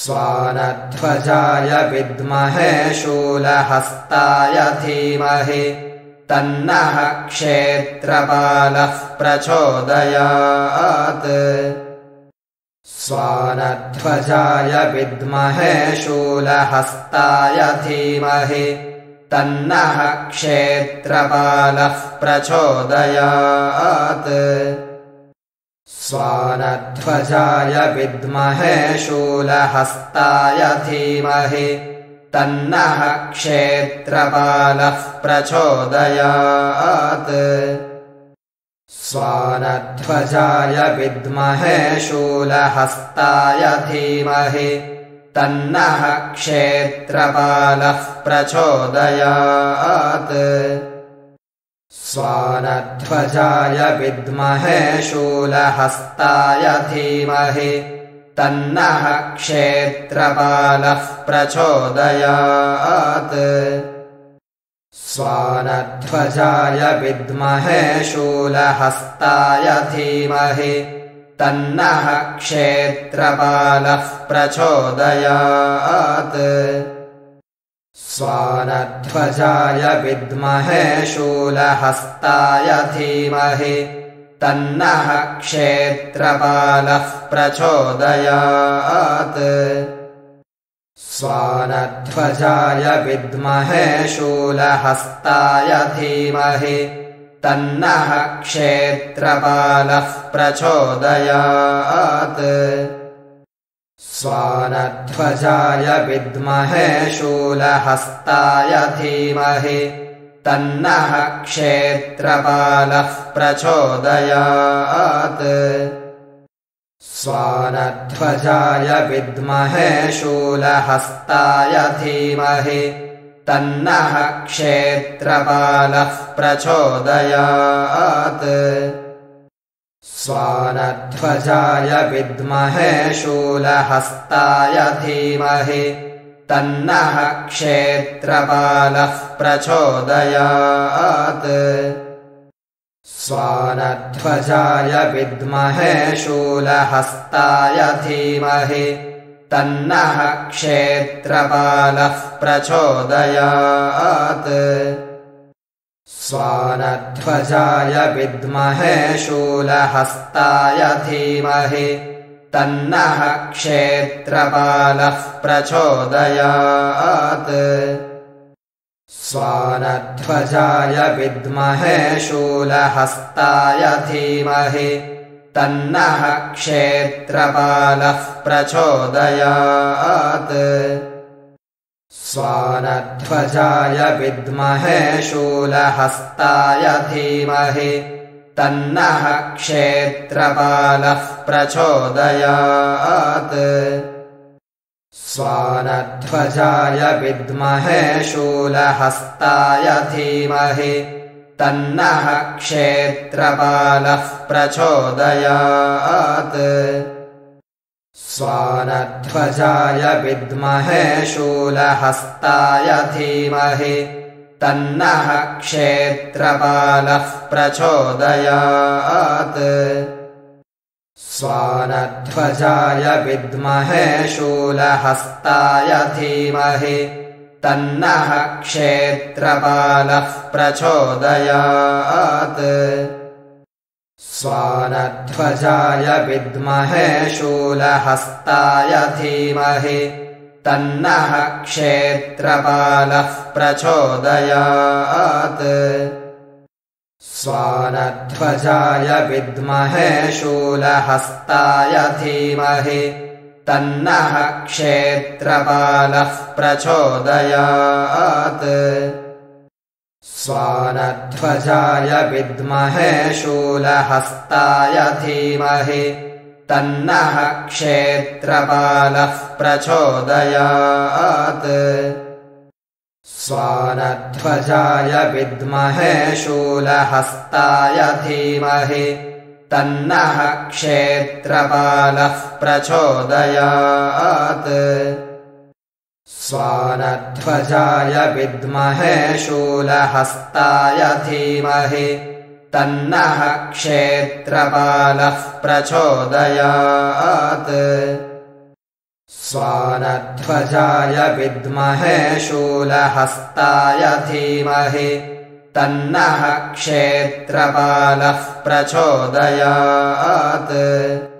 स्वानध्वजाय विद्महे शूलहस्ताय धीमहि तन्नः क्षेत्रपालः प्रचोदयात् स्वानध्वजाय विद्महे शूलहस्ताय धीमहि तन्नः क्षेत्रपालः प्रचोदयात् स्वानध्वजाय विद्महे शूलहस्ताय धीमहि तन्नः क्षेत्रपालः प्रचोदयात् स्वानध्वजाय विद्महे शूलहस्ताय धीमहि तन्नः क्षेत्रपालः प्रचोदयात् स्वानध्वजाय विद्महे शूलहस्ताय धीमहि तन्नः क्षेत्रपालः प्रचोदयात् स्वानध्वजाय विद्महे शूलहस्ताय धीमहि तन्नः क्षेत्रपालः प्रचोदयात् स्वानध्वजाय विद्महे शूलहस्ताय धीमहि तन्नः क्षेत्रपालः प्रचोदयात् स्वानध्वजाय विद्महे शूलहस्ताय धीमहि तन्नः क्षेत्रपालः प्रचोदयात् स्वानध्वजाय विद्महे शूलहस्ताय धीमहि तन्नः क्षेत्रपालः प्रचोदयात् स्वानध्वजाय विद्महे शूलहस्ताय धीमहि तन्नः क्षेत्रपालः प्रचोदयात् स्वानध्वजाय विद्महे शूलहस्ताय धीमहि तन्नः क्षेत्रपालः प्रचोदयात् स्वानध्वजाय विद्महे शूलहस्ताय धीमहि तन्नः क्षेत्रपालः प्रचोदयात् स्वानध्वजाय विद्महे शूलहस्ताय धीमहि तन्नः क्षेत्रपालः प्रचोदयात् स्वानध्वजाय विद्महे शूलहस्ताय धीमहि तन्नः क्षेत्रपालः प्रचोदयात् स्वानध्वजाय विद्महे शूलहस्ताय धीमहि तन्नः क्षेत्रपालः प्रचोदयात् स्वानध्वजाय विद्महे शूलहस्ताय धीमहि तन्नः क्षेत्रपालः प्रचोदयात् स्वानध्वजाय विद्महे शूलहस्ताय धीमहि तन्नः क्षेत्रपालः प्रचोदयात् स्वानध्वजाय विद्महे शूलहस्ताय धीमहि तन्नः क्षेत्रपालः प्रचोदयात् स्वानध्वजाय विद्महे शूलहस्ताय धीमहि तन्नः क्षेत्रपालः प्रचोदयात् स्वानध्वजाय विद्महे शूलहस्ताय धीमहि तन्नः क्षेत्रपालः प्रचोदयात् स्वानध्वजाय विद्महे शूलहस्ताय धीमहि तन्नः क्षेत्रपालः प्रचोदयात् स्वानध्वजाय विद्महे शूलहस्ताय धीमहि तन्नः क्षेत्रपालः प्रचोदयात् स्वानध्वजाय विद्महे शूलहस्ताय धीमहि तन्नः क्षेत्रपालः प्रचोदयात् स्वानध्वजाय विद्महे शूलहस्ताय धीमहि तन्नः क्षेत्रपालः प्रचोदयात्।